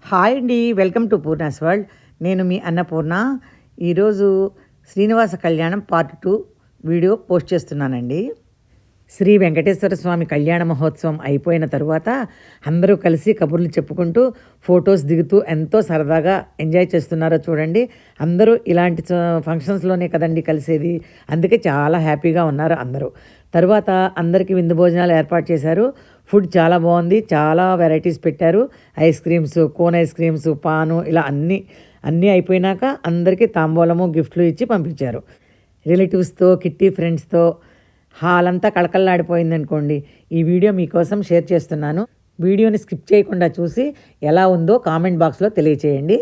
Hi అండి, welcome to Poorna's world. నేను మీ అన్నపూర్ణ. ఈరోజు Srinivasa Kalyanam part 2 video post చేస్తున్నానండి. శ్రీ వెంకటేశ్వర స్వామి కళ్యాణ మహోత్సవం అయిపోయిన తరువాత అందరూ కలిసి కబుర్లు చెప్పుకుంటూ ఫొటోస్ దిగుతూ ఎంతో సరదాగా ఎంజాయ్ చేస్తున్నారో చూడండి. అందరూ ఇలాంటి ఫంక్షన్స్లోనే కదండి కలిసేది, అందుకే చాలా హ్యాపీగా ఉన్నారు అందరూ. తరువాత అందరికీ విందు భోజనాలు ఏర్పాటు చేశారు. ఫుడ్ చాలా బాగుంది, చాలా వెరైటీస్ పెట్టారు. Ice creams, cone ice creams, పాను, ఇలా అన్నీ అయిపోయినాక అందరికీ తాంబూలము గిఫ్ట్లు ఇచ్చి పంపించారు. రిలేటివ్స్తో, కిట్టి ఫ్రెండ్స్తో హాల్ అంతా కళకళలాడిపోయిందనుకోండి. ఈ వీడియో మీకోసం షేర్ చేస్తున్నాను. వీడియోని స్కిప్ చేయకుండా చూసి ఎలా ఉందో కామెంట్ బాక్స్లో తెలియచేయండి.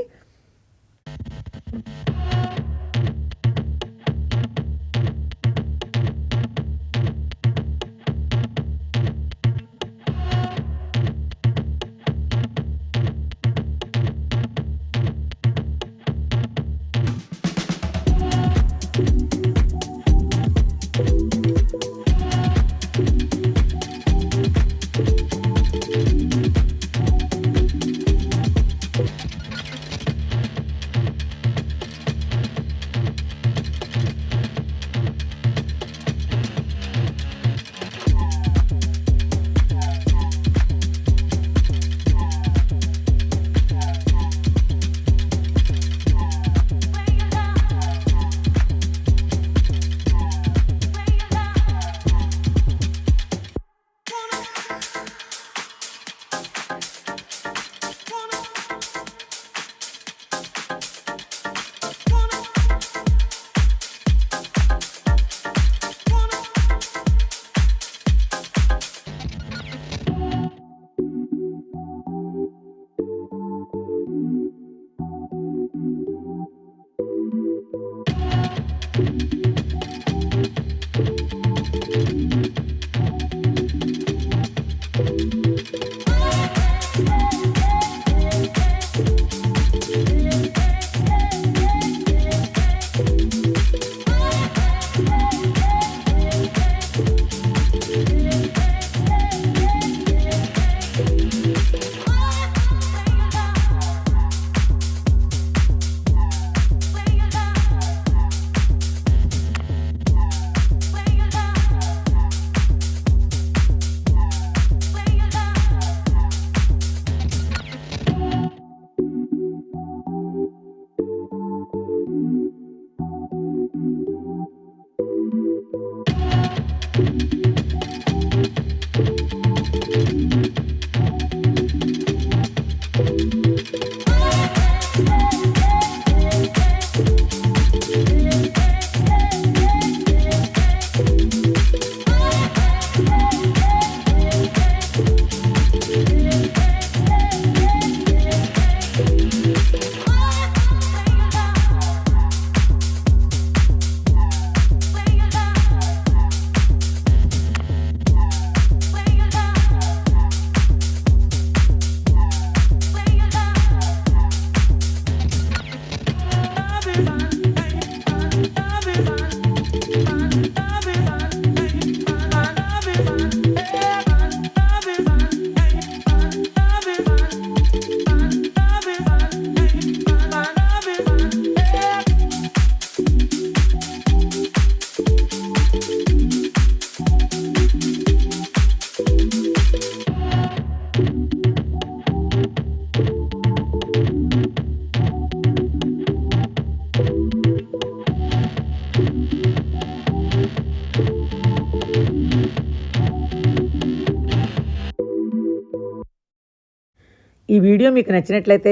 ఈ వీడియో మీకు నచ్చినట్లయితే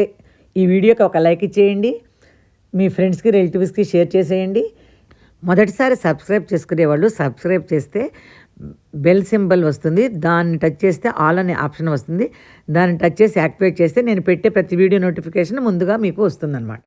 ఈ వీడియోకి ఒక లైక్ ఇచ్చేయండి. మీ ఫ్రెండ్స్కి, రిలేటివ్స్కి షేర్ చేసేయండి. మొదటిసారి సబ్స్క్రైబ్ చేసుకునే వాళ్ళు సబ్స్క్రైబ్ చేస్తే బెల్ సింబల్ వస్తుంది, దాన్ని టచ్ చేస్తే ఆల్ అనే ఆప్షన్ వస్తుంది. దాన్ని టచ్ చేసి యాక్టివేట్ చేస్తే నేను పెట్టే ప్రతి వీడియో నోటిఫికేషన్ ముందుగా మీకు వస్తుందన్నమాట.